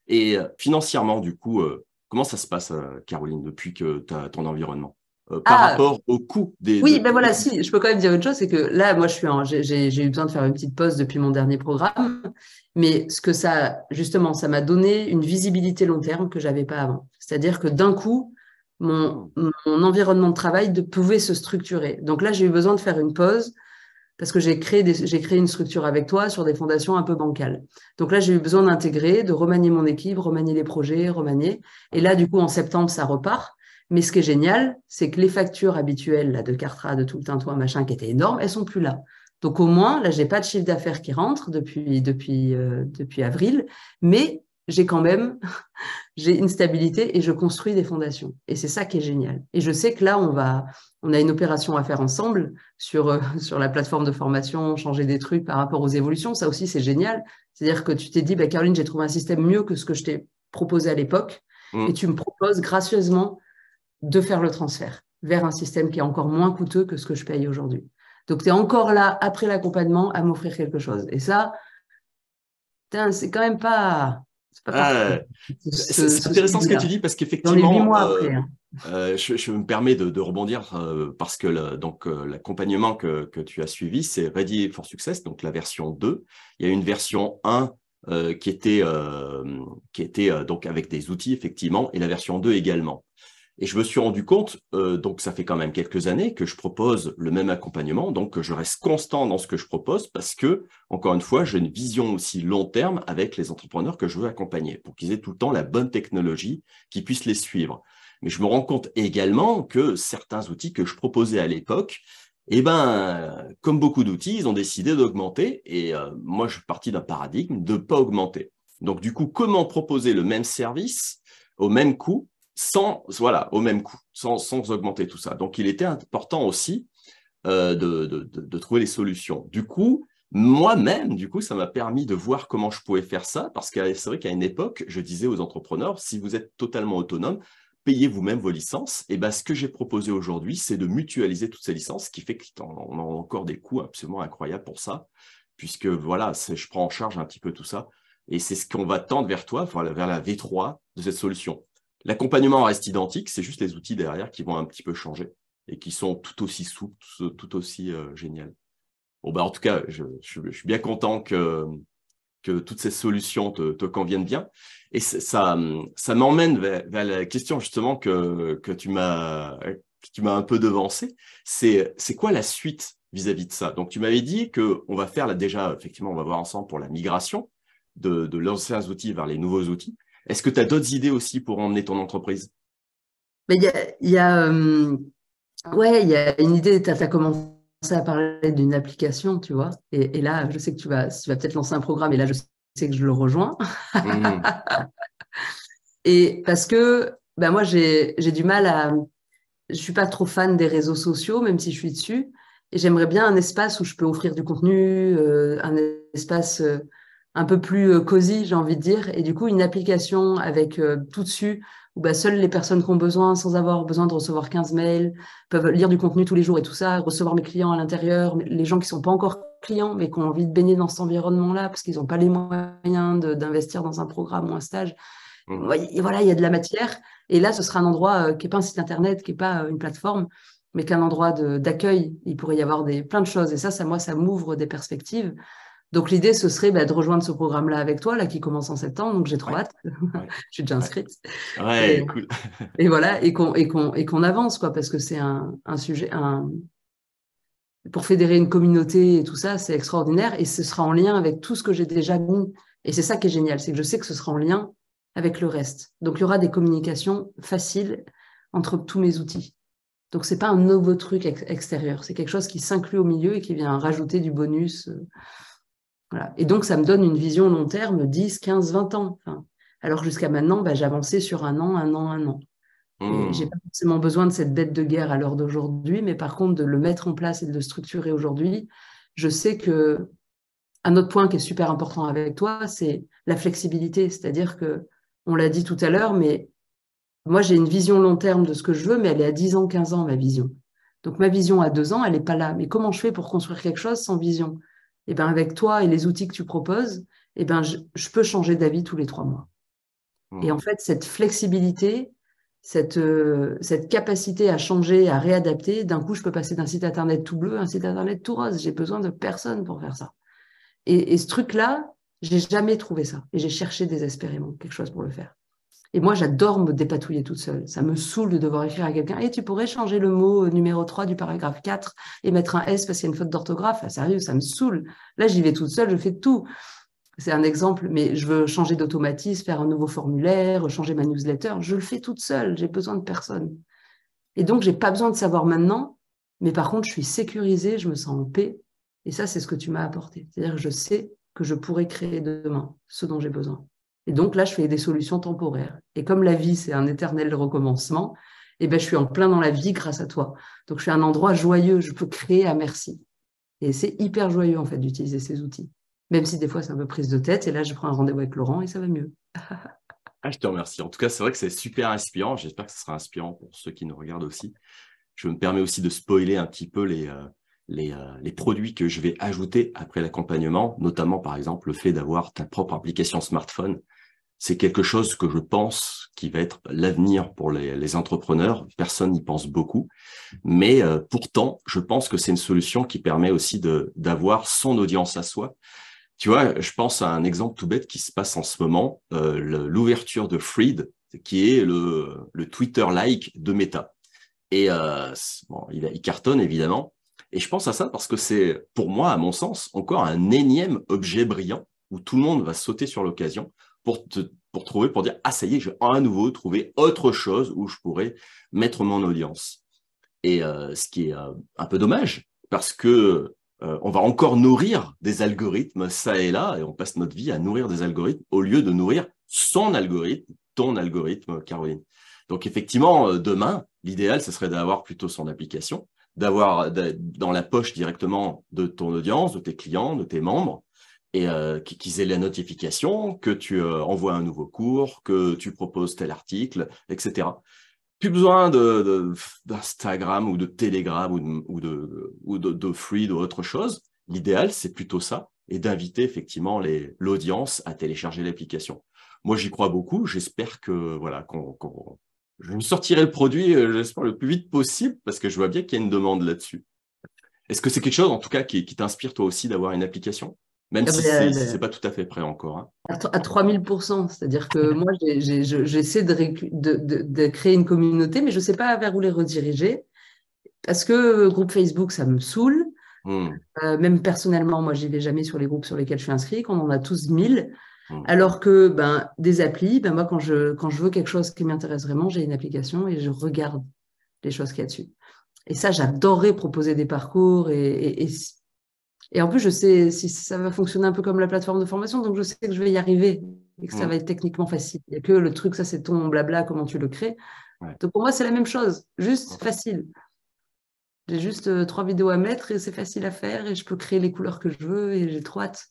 Et financièrement, du coup, comment ça se passe, Caroline, depuis que tu as ton environnement par Ah, rapport au coût oui, ben de voilà, l'existence? si, je peux quand même dire une chose, c'est que là, moi, j'ai eu besoin de faire une petite pause depuis mon dernier programme, mais ce que ça, justement, ça m'a donné une visibilité long terme que j'avais pas avant. C'est-à-dire que d'un coup, mon environnement de travail pouvait se structurer. Donc là, j'ai eu besoin de faire une pause parce que j'ai créé une structure avec toi sur des fondations un peu bancales. Donc là, j'ai eu besoin d'intégrer, de remanier mon équipe, remanier les projets, remanier. Et là, du coup, en septembre, ça repart. Mais ce qui est génial, c'est que les factures habituelles là, de Cartra, de tout le tintouin, machin, qui étaient énormes, elles sont plus là. Donc au moins, là, j'ai pas de chiffre d'affaires qui rentre depuis avril, mais j'ai quand même j'ai une stabilité et je construis des fondations. Et c'est ça qui est génial. Et je sais que là, on a une opération à faire ensemble sur la plateforme de formation, changer des trucs par rapport aux évolutions. Ça aussi, c'est génial. C'est-à-dire que tu t'es dit, bah, Caroline, j'ai trouvé un système mieux que ce que je t'ai proposé à l'époque. Et Mm. tu me proposes gracieusement de faire le transfert vers un système qui est encore moins coûteux que ce que je paye aujourd'hui. Donc, tu es encore là, après l'accompagnement, à m'offrir quelque chose. Et ça, c'est quand même pas, c'est pas partout. Ah, c'est Ce intéressant ce que tu suivi-là. dis parce J'en ai 8 qu'effectivement, mois après. Hein. je me permets de rebondir parce que l'accompagnement que tu as suivi, c'est Ready for Success, donc la version 2. Il y a une version 1 qui était donc avec des outils, effectivement, et la version 2 également. Et je me suis rendu compte, donc ça fait quand même quelques années que je propose le même accompagnement, donc que je reste constant dans ce que je propose parce que, encore une fois, j'ai une vision aussi long terme avec les entrepreneurs que je veux accompagner pour qu'ils aient tout le temps la bonne technologie, qu'ils puissent les suivre. Mais je me rends compte également que certains outils que je proposais à l'époque, eh ben, comme beaucoup d'outils, ils ont décidé d'augmenter et moi, je suis parti d'un paradigme de ne pas augmenter. Donc, du coup, comment proposer le même service au même coût au même coût, sans augmenter tout ça. Donc, il était important aussi de trouver les solutions. Du coup, moi-même, ça m'a permis de voir comment je pouvais faire ça, parce que c'est vrai qu'à une époque, je disais aux entrepreneurs, si vous êtes totalement autonome, payer vous-même vos licences. Et ben, ce que j'ai proposé aujourd'hui, c'est de mutualiser toutes ces licences, ce qui fait qu'on a encore des coûts absolument incroyables pour ça, puisque voilà, je prends en charge un petit peu tout ça. Et c'est ce qu'on va tendre vers toi, vers la V3 de cette solution. L'accompagnement reste identique, c'est juste les outils derrière qui vont un petit peu changer et qui sont tout aussi souples, tout aussi génial. Bon, bah, en tout cas, je suis bien content que toutes ces solutions te conviennent bien. Et ça m'emmène vers la question justement que tu m'as un peu devancé. C'est quoi la suite vis-à-vis de ça? Donc, tu m'avais dit qu'on va faire déjà, effectivement, on va voir ensemble pour la migration de l'anciens outils vers les nouveaux outils. Est-ce que tu as d'autres idées aussi pour emmener ton entreprise? Mais ouais, il y a une idée, tu as commencé à parler d'une application, tu vois. Et là, je sais que tu vas peut-être lancer un programme, et là, je sais que je le rejoins. Mmh. Et parce que moi, j'ai du mal à... Je suis pas trop fan des réseaux sociaux, même si je suis dessus. Et j'aimerais bien un espace où je peux offrir du contenu, un espace un peu plus cosy, j'ai envie de dire. Et du coup, une application avec tout dessus, où seules les personnes qui ont besoin, sans avoir besoin de recevoir 15 mails, peuvent lire du contenu tous les jours et tout ça, recevoir mes clients à l'intérieur, les gens qui sont pas encore clients, mais qui ont envie de baigner dans cet environnement-là, parce qu'ils n'ont pas les moyens d'investir dans un programme ou un stage. Mmh. Et voilà, il y a de la matière. Et là, ce sera un endroit qui n'est pas un site internet, qui n'est pas une plateforme, mais qu'un endroit d'accueil. Il pourrait y avoir plein de choses. Et ça, moi, ça m'ouvre des perspectives. Donc, l'idée, ce serait de rejoindre ce programme-là avec toi, là, qui commence en septembre. Donc, j'ai trop Ouais, hâte. ouais, Je suis déjà ouais. inscrite. Ouais, Et, cool. et voilà, et qu'on avance, quoi, parce que c'est un sujet, pour fédérer une communauté et tout ça, c'est extraordinaire. Et ce sera en lien avec tout ce que j'ai déjà mis. Et c'est ça qui est génial, c'est que je sais que ce sera en lien avec le reste. Donc, il y aura des communications faciles entre tous mes outils. Donc, c'est pas un nouveau truc extérieur, c'est quelque chose qui s'inclut au milieu et qui vient rajouter du bonus. Voilà. Et donc, ça me donne une vision long terme, 10, 15, 20 ans. Enfin, alors, jusqu'à maintenant, j'ai avancé sur un an, un an, un an. Et j'ai Mmh. pas forcément besoin de cette bête de guerre à l'heure d'aujourd'hui, mais par contre, de le mettre en place et de le structurer aujourd'hui, je sais que un autre point qui est super important avec toi, c'est la flexibilité. C'est-à-dire que, on l'a dit tout à l'heure, mais moi, j'ai une vision long terme de ce que je veux, mais elle est à 10 ans, 15 ans, ma vision. Donc, ma vision à 2 ans, elle n'est pas là. Mais comment je fais pour construire quelque chose sans vision? Eh bien, avec toi et les outils que tu proposes, eh ben, je peux changer d'avis tous les 3 mois. Et en Mmh. fait, cette flexibilité, cette capacité à changer, à réadapter, d'un coup, je peux passer d'un site internet tout bleu à un site internet tout rose. J'ai besoin de personne pour faire ça. Et ce truc-là, j'ai jamais trouvé ça. Et j'ai cherché désespérément quelque chose pour le faire. Et moi, j'adore me dépatouiller toute seule. Ça me saoule de devoir écrire à quelqu'un, tu pourrais changer le mot numéro 3 du paragraphe 4 et mettre un S parce qu'il y a une faute d'orthographe. Ah, sérieux, ça me saoule. Là, j'y vais toute seule, je fais tout. C'est un exemple, mais je veux changer d'automatisme, faire un nouveau formulaire, changer ma newsletter. Je le fais toute seule, j'ai besoin de personne. Et donc, j'ai pas besoin de savoir maintenant, mais par contre, je suis sécurisée, je me sens en paix. Et ça, c'est ce que tu m'as apporté. C'est-à-dire que je sais que je pourrais créer demain ce dont j'ai besoin. Et donc là, je fais des solutions temporaires. Et comme la vie, c'est un éternel recommencement, je suis en plein dans la vie grâce à toi. Donc, je suis un endroit joyeux, je peux créer à merci. Et c'est hyper joyeux, en fait, d'utiliser ces outils. Même si des fois, c'est un peu prise de tête. Et là, je prends un rendez-vous avec Laurent et ça va mieux. Ah, je te remercie. En tout cas, c'est vrai que c'est super inspirant. J'espère que ce sera inspirant pour ceux qui nous regardent aussi. Je me permets aussi de spoiler un petit peu les produits que je vais ajouter après l'accompagnement, notamment par exemple le fait d'avoir ta propre application smartphone. C'est quelque chose que je pense qui va être l'avenir pour les entrepreneurs. Personne n'y pense beaucoup. Mais pourtant, je pense que c'est une solution qui permet aussi d'avoir son audience à soi. Tu vois, je pense à un exemple tout bête qui se passe en ce moment, l'ouverture de Thread, qui est le Twitter-like de Meta. Et bon, il cartonne évidemment. Et je pense à ça parce que c'est, pour moi, à mon sens, encore un énième objet brillant où tout le monde va sauter sur l'occasion pour dire, ah ça y est, j'ai à nouveau trouvé autre chose où je pourrais mettre mon audience. Et ce qui est un peu dommage parce que on va encore nourrir des algorithmes ça et là, et on passe notre vie à nourrir des algorithmes au lieu de nourrir son algorithme, ton algorithme, Caroline. Donc effectivement, demain, l'idéal, ce serait d'avoir plutôt son application, d'avoir dans la poche directement de ton audience, de tes clients, de tes membres, et qu'ils aient la notification, que tu envoies un nouveau cours, que tu proposes tel article, etc. Plus besoin d'Instagram ou de Telegram ou de Thread ou autre chose. L'idéal, c'est plutôt ça, et d'inviter effectivement l'audience à télécharger l'application. Moi, j'y crois beaucoup. J'espère que voilà, je me sortirai le produit, j'espère le plus vite possible, parce que je vois bien qu'il y a une demande là-dessus. Est-ce que c'est quelque chose, en tout cas, qui t'inspire toi aussi d'avoir une application, même Ah si ben, c'est pas tout à fait prêt encore, hein. à 3000%. C'est-à-dire que moi, j'essaie de créer une communauté, mais je ne sais pas vers où les rediriger. Parce que groupe Facebook, ça me saoule. Hmm, Même personnellement, moi, j'y vais jamais sur les groupes sur lesquels je suis inscrit, qu'on en a tous 1000. hmm, Alors que des applis, moi, quand je veux quelque chose qui m'intéresse vraiment, j'ai une application et je regarde les choses qu'il y a dessus. Et ça, j'adorerais proposer des parcours. Et en plus, je sais si ça va fonctionner un peu comme la plateforme de formation, donc je sais que je vais y arriver et que ça hmm. va être techniquement facile. Il n'y a que le truc, ça, c'est ton blabla, comment tu le crées. Ouais. Donc pour moi, c'est la même chose, Hmm, juste facile. J'ai juste 3 vidéos à mettre et c'est facile à faire et je peux créer les couleurs que je veux et j'ai trop hâte.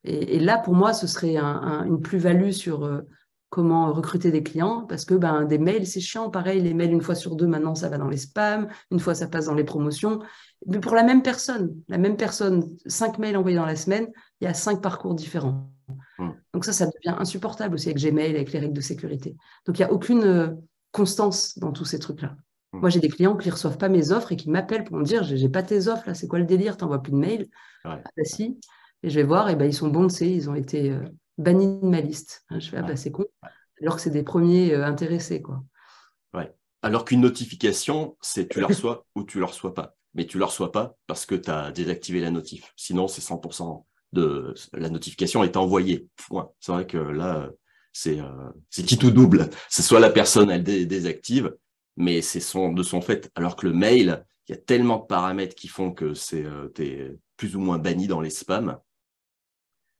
Et là, pour moi, ce serait une plus-value sur comment recruter des clients parce que des mails, c'est chiant. Pareil, les mails, une fois sur deux, maintenant, ça va dans les spams. Une fois, ça passe dans les promotions. Mais pour la même personne, 5 mails envoyés dans la semaine, il y a 5 parcours différents. hmm, Donc ça devient insupportable aussi avec Gmail, avec les règles de sécurité. Donc il n'y a aucune constance dans tous ces trucs-là. hmm. Moi, j'ai des clients qui ne reçoivent pas mes offres et qui m'appellent pour me dire, j'ai pas tes offres, là, c'est quoi le délire? T'envoies plus de mails? Ouais, Ah bah si. Et je vais voir, et ben ils sont bouncés, ils ont été bannis de ma liste. Je fais, ah bah ouais, c'est con. ouais. Alors que c'est des premiers intéressés, quoi. Ouais. Alors qu'une notification, c'est tu la reçois ou tu la reçois pas. Mais tu la reçois pas parce que tu as désactivé la notif. Sinon, c'est 100% de la notification est envoyée. Point. C'est vrai que là, c'est qui tout double. C'est soit la personne, elle désactive, mais c'est de son fait. Alors que le mail, il y a tellement de paramètres qui font que t'es plus ou moins banni dans les spams.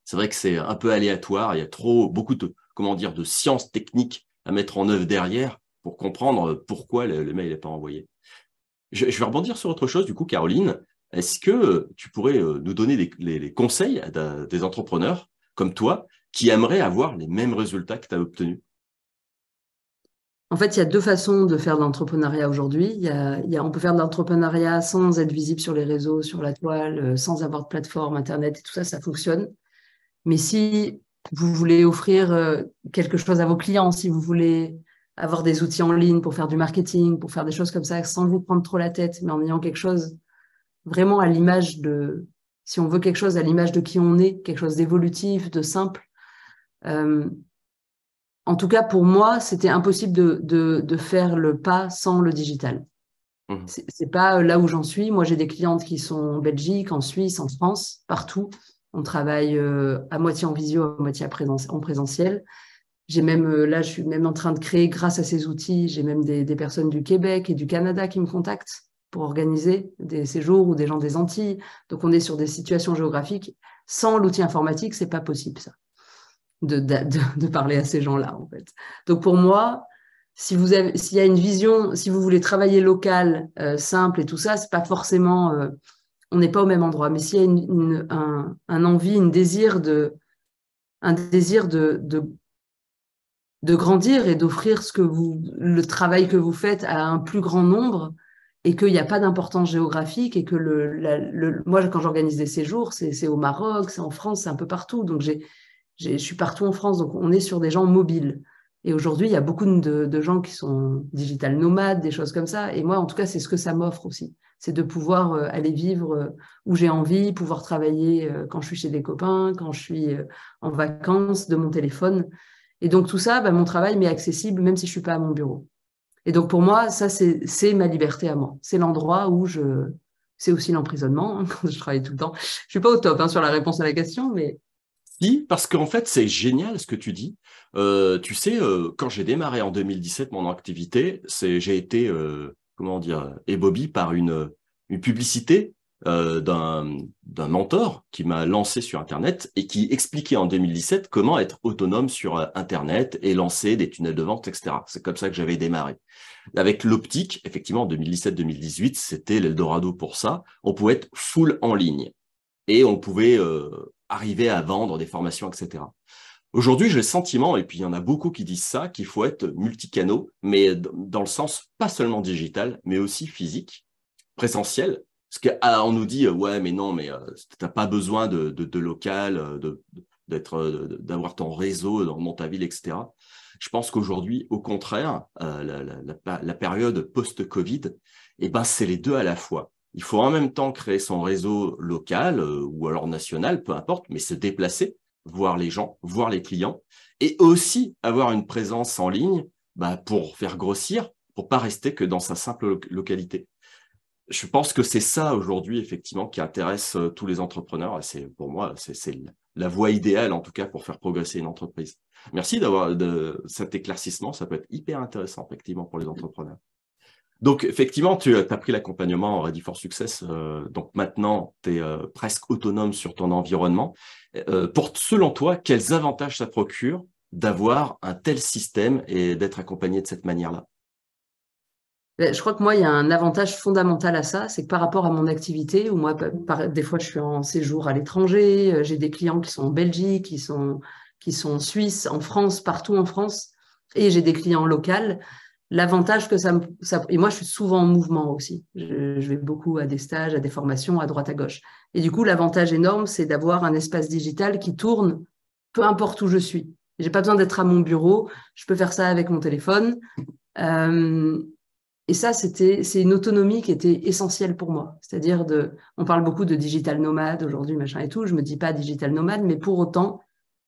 C'est vrai que c'est un peu aléatoire. Il y a beaucoup de, comment dire, de sciences techniques à mettre en œuvre derrière pour comprendre pourquoi le mail n'est pas envoyé. Je vais rebondir sur autre chose, du coup, Caroline. Est-ce que tu pourrais nous donner les conseils des entrepreneurs comme toi qui aimeraient avoir les mêmes résultats que tu as obtenus? En fait, il y a deux façons de faire de l'entrepreneuriat aujourd'hui. On peut faire de l'entrepreneuriat sans être visible sur les réseaux, sur la toile, sans avoir de plateforme, Internet et tout ça, ça fonctionne. Mais si vous voulez offrir quelque chose à vos clients, si vous voulez avoir des outils en ligne pour faire du marketing, pour faire des choses comme ça, sans vous prendre trop la tête, mais en ayant quelque chose vraiment à l'image si on veut quelque chose à l'image de qui on est, quelque chose d'évolutif, de simple. euh, en tout cas, pour moi, c'était impossible de faire le pas sans le digital. Mhm. C'est pas là où j'en suis. Moi, j'ai des clientes qui sont en Belgique, en Suisse, en France, partout. On travaille à moitié en visio, à moitié en présentiel. J'ai même là, je suis même en train de créer, grâce à ces outils, j'ai même des personnes du Québec et du Canada qui me contactent pour organiser des séjours ou des gens des Antilles. Donc, on est sur des situations géographiques. Sans l'outil informatique, c'est pas possible ça, de parler à ces gens-là, en fait. Donc, pour moi, s'il y a une vision, si vous voulez travailler local, simple et tout ça, c'est pas forcément, on n'est pas au même endroit. Mais s'il y a un envie, un désir de grandir et d'offrir le travail que vous faites à un plus grand nombre et qu'il n'y a pas d'importance géographique et que moi, quand j'organise des séjours, c'est au Maroc, c'est en France, c'est un peu partout. Donc, je suis partout en France, donc on est sur des gens mobiles. Et aujourd'hui, il y a beaucoup de gens qui sont digital nomades, des choses comme ça. Et moi, en tout cas, c'est ce que ça m'offre aussi. C'est de pouvoir aller vivre où j'ai envie, pouvoir travailler quand je suis chez des copains, quand je suis en vacances, de mon téléphone. Et donc, tout ça, mon travail m'est accessible même si je ne suis pas à mon bureau. Et donc, pour moi, ça, c'est ma liberté à moi. C'est l'endroit où c'est aussi l'emprisonnement, hein, quand je travaille tout le temps. Je ne suis pas au top sur la réponse à la question, mais Si, parce qu'en fait, c'est génial ce que tu dis. Tu sais, quand j'ai démarré en 2017 mon activité, j'ai été, comment dire, ébobie par une publicité d'un mentor qui m'a lancé sur Internet et qui expliquait en 2017 comment être autonome sur Internet et lancer des tunnels de vente, etc. C'est comme ça que j'avais démarré. Avec l'optique, effectivement, en 2017-2018, c'était l'Eldorado pour ça. On pouvait être full en ligne et on pouvait arriver à vendre des formations, etc. Aujourd'hui, j'ai le sentiment, et puis il y en a beaucoup qui disent ça, qu'il faut être multicanaux, mais dans le sens pas seulement digital, mais aussi physique, présentiel. Parce qu'on nous dit, ouais, mais non, mais tu n'as pas besoin de local, d'avoir ton réseau dans ta ville, etc. Je pense qu'aujourd'hui, au contraire, la période post-Covid, eh ben, c'est les deux à la fois. Il faut en même temps créer son réseau local ou alors national, peu importe, mais se déplacer, voir les gens, voir les clients, et aussi avoir une présence en ligne bah, pour faire grossir, pour pas rester que dans sa simple localité. Je pense que c'est ça aujourd'hui, effectivement, qui intéresse tous les entrepreneurs. Et c'est, pour moi, c'est la voie idéale, en tout cas, pour faire progresser une entreprise. Merci d'avoir cet éclaircissement. Ça peut être hyper intéressant, effectivement, pour les entrepreneurs. Donc, effectivement, tu as pris l'accompagnement en Ready for Success. Donc, maintenant, tu es presque autonome sur ton environnement. Selon toi, quels avantages ça procure d'avoir un tel système et d'être accompagné de cette manière-là? Je crois que moi, il y a un avantage fondamental à ça, c'est que par rapport à mon activité, où moi, des fois, je suis en séjour à l'étranger, j'ai des clients qui sont en Belgique, qui sont en Suisse, en France, partout en France, et j'ai des clients locaux. L'avantage que et moi, je suis souvent en mouvement aussi. Je vais beaucoup à des stages, à des formations, à droite, à gauche. Et du coup, l'avantage énorme, c'est d'avoir un espace digital qui tourne peu importe où je suis. J'ai pas besoin d'être à mon bureau, je peux faire ça avec mon téléphone. Et ça, c'est une autonomie qui était essentielle pour moi. C'est-à-dire on parle beaucoup de digital nomade aujourd'hui, machin et tout. Je me dis pas digital nomade, mais pour autant,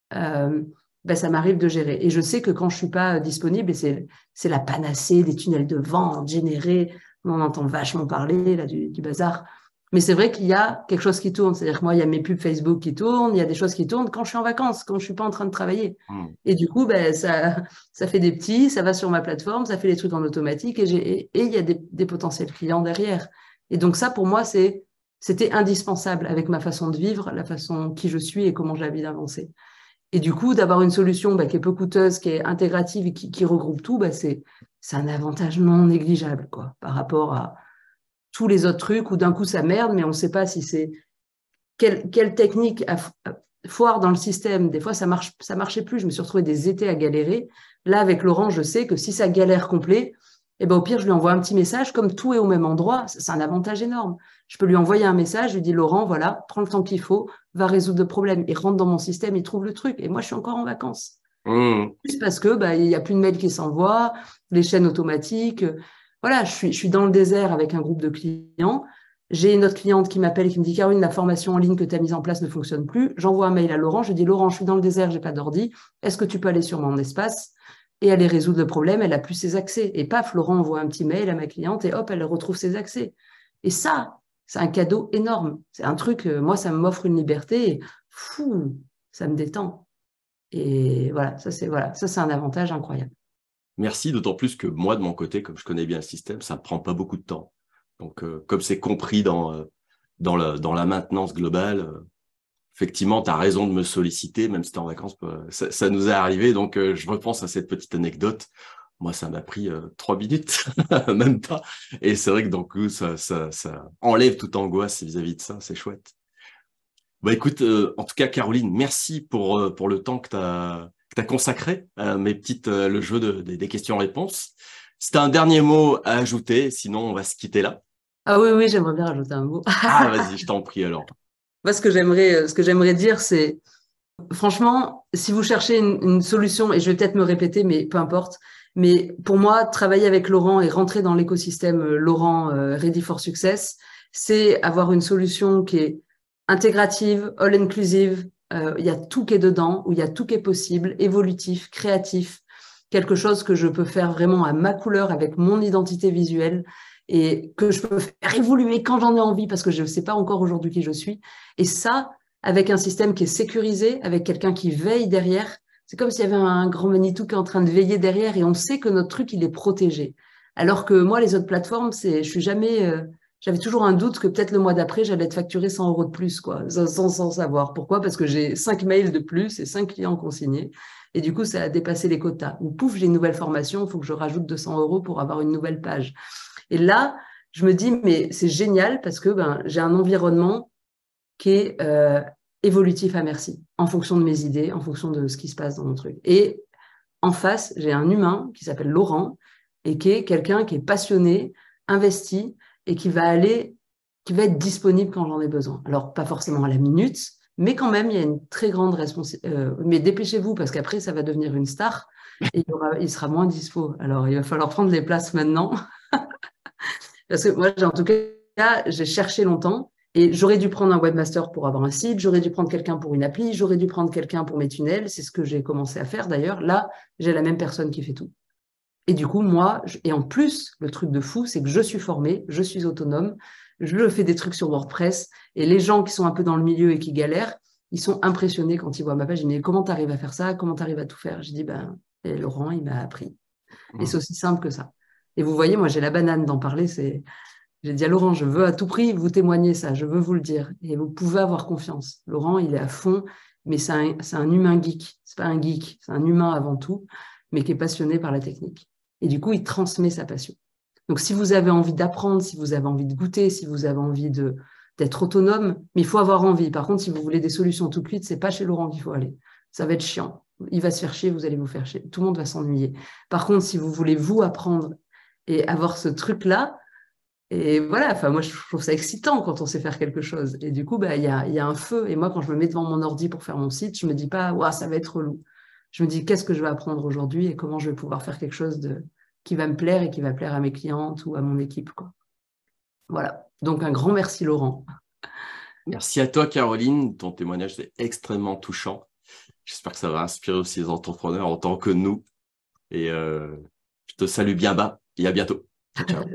ben, ça m'arrive de gérer. Et je sais que quand je suis pas disponible, et c'est la panacée des tunnels de vente générés, on en entend vachement parler là du bazar. Mais c'est vrai qu'il y a quelque chose qui tourne. C'est-à-dire que moi, il y a mes pubs Facebook qui tournent, il y a des choses qui tournent quand je suis en vacances, quand je suis pas en train de travailler. Et du coup, ben, ça fait des petits, ça va sur ma plateforme, ça fait des trucs en automatique et il y a des potentiels clients derrière. Et donc ça, pour moi, c'était indispensable avec ma façon de vivre, la façon qui je suis et comment j'ai envie d'avancer. Et du coup, d'avoir une solution ben, qui est peu coûteuse, qui est intégrative et qui regroupe tout, ben, c'est un avantage non négligeable quoi, par rapport à tous les autres trucs où d'un coup ça merde, mais on ne sait pas si c'est quelle technique foire dans le système. Des fois, ça marchait plus. Je me suis retrouvée des étés à galérer. Là, avec Laurent, je sais que si ça galère complet, eh ben, au pire, je lui envoie un petit message. Comme tout est au même endroit, c'est un avantage énorme. Je peux lui envoyer un message, je lui dis Laurent, voilà, prends le temps qu'il faut, va résoudre le problème. Il rentre dans mon système, il trouve le truc. Et moi, je suis encore en vacances. Juste parce que bah, il n'y a plus de mails qui s'envoient, les chaînes automatiques. Voilà, je suis dans le désert avec un groupe de clients. J'ai une autre cliente qui m'appelle et qui me dit Caroline, la formation en ligne que tu as mise en place ne fonctionne plus. J'envoie un mail à Laurent. Je dis Laurent, je suis dans le désert, j'ai pas d'ordi. Est-ce que tu peux aller sur mon espace et aller résoudre le problème? Elle a plus ses accès. Et paf, Laurent envoie un petit mail à ma cliente et hop, elle retrouve ses accès. Et ça, c'est un cadeau énorme. C'est un truc, moi, ça m'offre une liberté. Et, fou, ça me détend. Et voilà, ça c'est un avantage incroyable. Merci, d'autant plus que moi, de mon côté, comme je connais bien le système, ça ne prend pas beaucoup de temps. Donc, comme c'est compris dans la maintenance globale, effectivement, tu as raison de me solliciter, même si tu es en vacances, ça nous est arrivé. Donc, je repense à cette petite anecdote. Moi, ça m'a pris 3 minutes, même pas. Et c'est vrai que donc, ça enlève toute angoisse vis-à-vis de ça. C'est chouette. Bah, écoute, en tout cas, Caroline, merci pour le temps que tu as consacré à le jeu des questions-réponses. Si tu as un dernier mot à ajouter, sinon on va se quitter là. Ah oui, oui, j'aimerais bien rajouter un mot. Ah, vas-y, je t'en prie alors. Moi, ce que j'aimerais dire, c'est, franchement, si vous cherchez une solution, et je vais peut-être me répéter, mais peu importe, mais pour moi, travailler avec Laurent et rentrer dans l'écosystème Laurent Ready for Success, c'est avoir une solution qui est intégrative, all-inclusive, il y a tout qui est dedans, où il y a tout qui est possible, évolutif, créatif, quelque chose que je peux faire vraiment à ma couleur, avec mon identité visuelle, et que je peux faire évoluer quand j'en ai envie, parce que je ne sais pas encore aujourd'hui qui je suis. Et ça, avec un système qui est sécurisé, avec quelqu'un qui veille derrière, c'est comme s'il y avait un grand Manitou qui est en train de veiller derrière et on sait que notre truc, il est protégé. Alors que moi, les autres plateformes, je suis jamais, j'avais toujours un doute que peut-être le mois d'après, j'allais être facturé 100 € de plus, quoi, sans savoir. Pourquoi? Parce que j'ai 5 mails de plus et 5 clients consignés. Et du coup, ça a dépassé les quotas. Ou pouf, j'ai une nouvelle formation, il faut que je rajoute 200 € pour avoir une nouvelle page. Et là, je me dis, mais c'est génial parce que ben, j'ai un environnement qui est évolutif à merci, en fonction de mes idées, en fonction de ce qui se passe dans mon truc. Et en face, j'ai un humain qui s'appelle Laurent et qui est quelqu'un qui est passionné, investi et qui va être disponible quand j'en ai besoin. Alors, pas forcément à la minute, mais quand même, il y a une très grande responsabilité. Mais dépêchez-vous parce qu'après, ça va devenir une star et il sera moins dispo. Alors, il va falloir prendre les places maintenant. Parce que moi, en tout cas, j'ai cherché longtemps et j'aurais dû prendre un webmaster pour avoir un site, j'aurais dû prendre quelqu'un pour une appli, j'aurais dû prendre quelqu'un pour mes tunnels. C'est ce que j'ai commencé à faire d'ailleurs. Là, j'ai la même personne qui fait tout. Et du coup, moi, et en plus, le truc de fou, c'est que je suis formée, je suis autonome, je fais des trucs sur WordPress et les gens qui sont un peu dans le milieu et qui galèrent, ils sont impressionnés quand ils voient ma page. Ils me disent, comment tu arrives à faire ça? Comment tu arrives à tout faire? Je dis, et Laurent, il m'a appris. Et c'est aussi simple que ça. Et vous voyez, moi, j'ai la banane d'en parler. J'ai dit à Laurent, je veux à tout prix vous témoigner ça, je veux vous le dire. Et vous pouvez avoir confiance. Laurent, il est à fond, mais c'est un humain geek. C'est pas un geek, c'est un humain avant tout, mais qui est passionné par la technique. Et du coup, il transmet sa passion. Donc, si vous avez envie d'apprendre, si vous avez envie de goûter, si vous avez envie d'être autonome, mais il faut avoir envie. Par contre, si vous voulez des solutions tout de suite, c'est pas chez Laurent qu'il faut aller. Ça va être chiant. Il va se faire chier, vous allez vous faire chier. Tout le monde va s'ennuyer. Par contre, si vous voulez vous apprendre et avoir ce truc-là, et voilà, enfin, moi, je trouve ça excitant quand on sait faire quelque chose. Et du coup, il y a un feu. Et moi, quand je me mets devant mon ordi pour faire mon site, je me dis pas, ouah, ça va être relou. Je me dis, qu'est-ce que je vais apprendre aujourd'hui et comment je vais pouvoir faire quelque chose qui va me plaire et qui va plaire à mes clientes ou à mon équipe, quoi. Voilà. Donc, un grand merci, Laurent. Merci à toi, Caroline. Ton témoignage est extrêmement touchant. J'espère que ça va inspirer aussi les entrepreneurs en tant que nous. Et je te salue bien bas et à bientôt. Ciao, ciao.